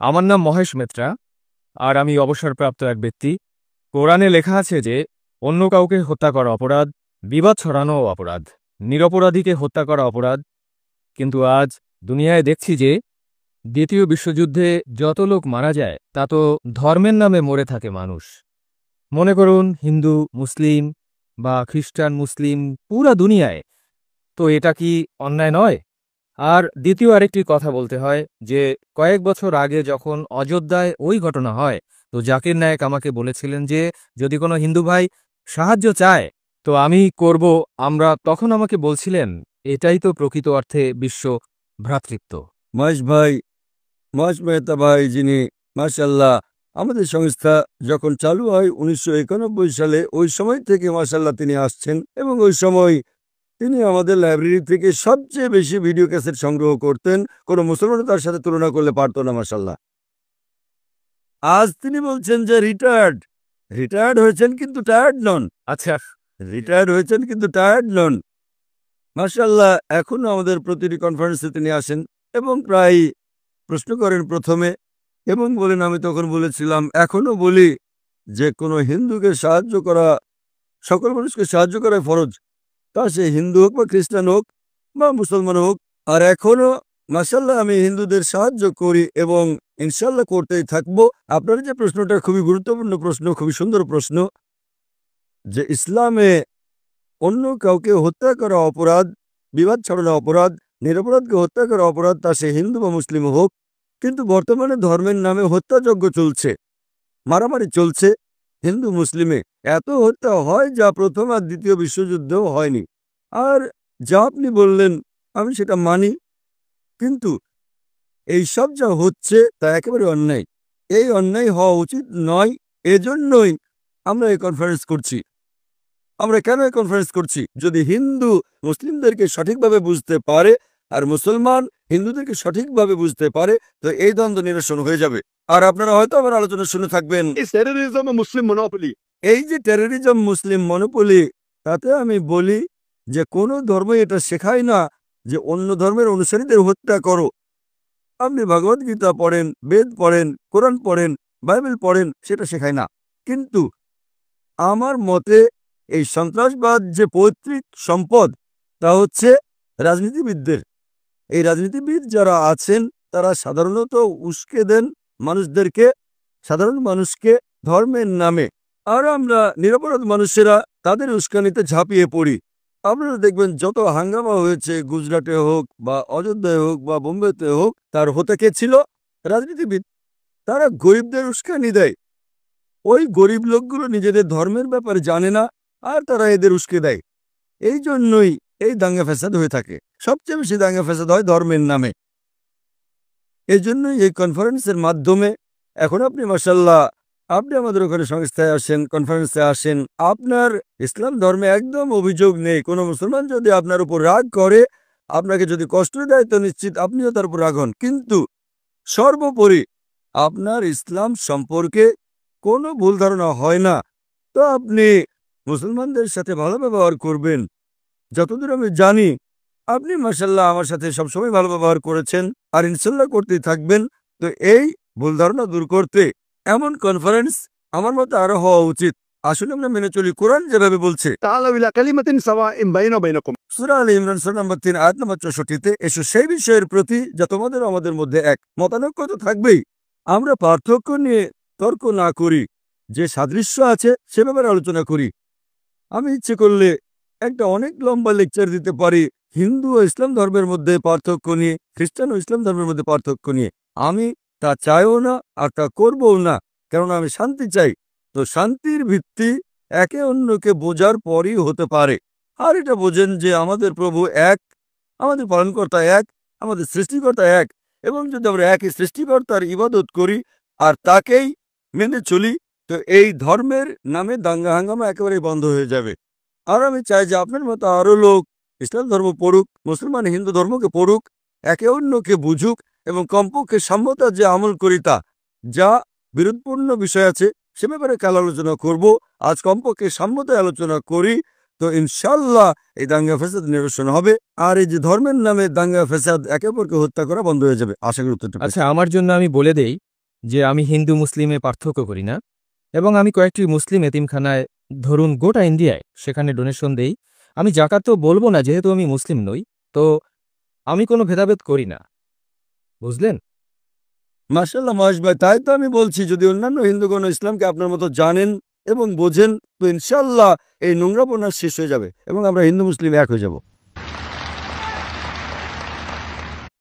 আমার নাম মহেশ মেত্রা, আর আমি অবসরপ্রাপ্ত এক ব্যক্তি। কোরআনে লেখা আছে যে অন্য কাউকে হত্যা করা অপরাধ, বিবাদ ছড়ানোও অপরাধ, নিরপরাধীকে হত্যা করা অপরাধ। কিন্তু আজ দুনিয়ায় দেখছি যে দ্বিতীয় বিশ্বযুদ্ধে যত লোক মারা যায় তা তো ধর্মের নামে মরে থাকে মানুষ। মনে করুন হিন্দু, মুসলিম বা খ্রিস্টান, মুসলিম, পুরা দুনিয়ায়। তো এটা কি অন্যায় নয়? আর দ্বিতীয় আরেকটি কথা বলতে হয় যে কয়েক বছর আগে যখন অযোধ্যায় ওই ঘটনা হয়, তো জাকির নায়েক আমাকে বলেছিলেন যে যদি কোনো হিন্দু ভাই সাহায্য চায় তো আমি করব। তখন আমাকে বলছিলেন এটাই তো প্রকৃত অর্থে বিশ্ব ভ্রাতৃত্ব। মহেশ ভাই, মহেশ মেহতা ভাই, যিনি মাশাল্লাহ আমাদের সংস্থা যখন চালু হয় 1991 সালে, ওই সময় থেকে মাশাল্লাহ তিনি আসছেন এবং ওই সময় তিনি আমাদের লাইব্রেরি থেকে সবচেয়ে বেশি ভিডিও ক্যাসেট সংগ্রহ করতেন। কোনো মুসলমান তার সাথে তুলনা করলে পারত না মাশাল্লাহ। আজ তিনি বলছেন যে রিটায়ার্ড হয়েছেন কিন্তু টায়ার্ড নন। আচ্ছা, রিটায়ার্ড হয়েছেন কিন্তু টায়ার্ড নন মাশাল্লাহ। এখনো আমাদের প্রতিটি কনফারেন্সে তিনি আসেন এবং প্রায় প্রশ্ন করেন প্রথমে এবং বলেন, আমি তখন বলেছিলাম, এখনো বলি যে কোনো হিন্দুকে সাহায্য করা, সকল মানুষকে সাহায্য করা ফরজ, তা সে হিন্দু হোক বা খ্রিস্টান হোক বা মুসলমান হোক। আর এখনো মাশাল্লাহ আমি হিন্দুদের সাহায্য করি এবং ইনশাল্লাহ করতেই থাকবো। আপনার যে প্রশ্নটা খুবই গুরুত্বপূর্ণ প্রশ্ন, খুবই সুন্দর প্রশ্ন, যে ইসলামে অন্য কাউকে হত্যা করা অপরাধ, বিবাদ ছড়ানো অপরাধ, নিরপরাধকে হত্যা করা অপরাধ, তা সে হিন্দু বা মুসলিম হোক। কিন্তু বর্তমানে ধর্মের নামে হত্যাযজ্ঞ চলছে, মারামারি চলছে হিন্দু মুসলিমে। এত হত্যা হয় যা প্রথম আর দ্বিতীয় বিশ্বযুদ্ধেও হয়নি। আর যা আপনি বললেন আমি সেটা মানি, কিন্তু এই সব যা হচ্ছে তা একেবারে অন্যায়। এই অন্যায় হওয়া উচিত নয়। এজন্যই আমরা এই কনফারেন্স করছি। আমরা কেন এই কনফারেন্স করছি? যদি হিন্দু মুসলিমদেরকে সঠিকভাবে বুঝতে পারে আর মুসলমান হিন্দুদেরকে সঠিকভাবে বুঝতে পারে, তো এই দ্বন্দ্ব নিরসন হয়ে যাবে। আর আপনারা হয়তো আমার আলোচনা শুনে থাকবেন, এই যে টেরোরিজম মুসলিম মনোপলি, তাতে আমি বলি যে কোনো ধর্মই এটা শেখায় না যে অন্য ধর্মের অনুসারীদের হত্যা করো। আপনি ভগবদ গীতা পড়েন, বেদ পড়েন, কোরআন পড়েন, বাইবেল পড়েন, সেটা শেখায় না। কিন্তু আমার মতে এই সন্ত্রাসবাদ যে পৈতৃক সম্পদ, তা হচ্ছে রাজনীতিবিদদের। এই রাজনীতিবিদ যারা আছেন তারা সাধারণত উস্কে দেন মানুষদেরকে, সাধারণ মানুষকে ধর্মের নামে। আর আমরা নিরপরাধ মানুষেরা তাদের উস্কানিতে ঝাঁপিয়ে পড়ি। আপনারা দেখবেন যত হাঙ্গামা হয়েছে, গুজরাটে হোক বা অযোধ্যায় হোক বা বোম্বেতে হোক, তার হতে কে ছিল? রাজনীতিবিদ। তারা গরিবদের উস্কানি দেয়। ওই গরিব লোকগুলো নিজেদের ধর্মের ব্যাপারে জানে না, আর তারা এদের উস্কে দেয়। এই জন্যই এই দাঙ্গা ফ্যাসাদ হয়ে থাকে। সবচেয়ে বেশি দাঙ্গা ফ্যাসাদ হয় ধর্মের নামে। এই জন্যই এই কনফারেন্সের মাধ্যমে এখন আপনি মাশাল্লাহ, আপনি আমাদের ওখানে সংস্থায় আসেন, কনফারেন্সে আসেন, আপনার ইসলাম ধর্মে একদম অভিযোগ নেই। কোনো মুসলমান যদি আপনার উপর রাগ করে, আপনাকে যদি কষ্ট দেয়, তো নিশ্চিত আপনিও তার উপর রাগ হন। কিন্তু সর্বোপরি আপনার ইসলাম সম্পর্কে কোনো ভুল ধারণা হয় না, তো আপনি মুসলমানদের সাথে ভালো ব্যবহার করবেন। যতদূর আমি জানি আপনি মাশাল্লাহ আমার সাথে সবসময় ভালো ব্যবহার করেছেন আর ইনশাল্লাহ করতেই থাকবেন। তো এই ভুল ধারণা দূর করতে এমন কনফারেন্স আমার মতে আরো হওয়া উচিত। আসলে আমরা মেনে চলি কোরআন যেভাবে বলছে, সূরা আলে ইমরান সূরা নম্বর 3 আয়াত নম্বর 64-তে, এসো সেই বিষয়ের প্রতি যা তোমাদের আমাদের মধ্যে এক। মতানৈক্য তো থাকবেই, আমরা পার্থক্য নিয়ে তর্ক না করি, যে সাদৃশ্য আছে সে ব্যাপারে আলোচনা করি। আমি ইচ্ছে করলে একটা অনেক লম্বা লেকচার দিতে পারি হিন্দু ও ইসলাম ধর্মের মধ্যে পার্থক্য নিয়ে, খ্রিস্টান ও ইসলাম ধর্মের মধ্যে পার্থক্য নিয়ে। আমি তা চাইও না আর তা করবও না, কারণ আমি শান্তি চাই। তো শান্তির ভিত্তি একে অন্যকে বোঝার পরই হতে পারে। আর এটা বোঝেন যে আমাদের প্রভু এক, আমাদের পালনকর্তা এক, আমাদের সৃষ্টিকর্তা এক, এবং যদি আমরা একই সৃষ্টিকর্তার ইবাদত করি আর তাকেই মেনে চলি, তো এই ধর্মের নামে দাঙ্গা হাঙ্গামা একেবারেই বন্ধ হয়ে যাবে। আর আমি চাই যে আপনার মতো আরো লোক ইসলাম ধর্ম পড়ুক, মুসলমান হিন্দু ধর্মকে পড়ুক, একে অন্যকে বুঝুক, এবং কমপক্ষে সাম্যতার যে আমল করি তা, যা বিরোধপূর্ণ বিষয় আছে সে ব্যাপারে কাল আলোচনা করব। আজ কমপক্ষে সাম্যতায় আলোচনা করি, তো ইনশাল্লাহ এই দাঙ্গা ফেসাদ নিরসন হবে। আর এই যে ধর্মের নামে দাঙ্গা ফেসাদ, একে অপরকে হত্যা করা বন্ধ হয়ে যাবে। আশা করি উত্তরটা পেয়েছেন। আচ্ছা, আমার জন্য আমি বলে দেই যে আমি হিন্দু মুসলিমে পার্থক্য করি না, এবং আমি কয়েকটি মুসলিম এতিমখানায়, ধরুন গোটা ইন্ডিয়ায়, সেখানে ডোনেশন দেই। আমি জাকাত তো বলবো না, যেহেতু আমি মুসলিম নই, তো আমি কোনো ভেদাভেদ করি না, বুঝলেন? মাশাআল্লাহ মহেশ ভাই, তাই তো আমি বলছি, যদি অন্যান্য হিন্দুগণ ইসলামকে আপনার মতো জানেন এবং বোঝেন, তো ইনশাআল্লাহ এই নোংরাপনা শেষ হয়ে যাবে এবং আমরা হিন্দু মুসলিম এক হয়ে যাব।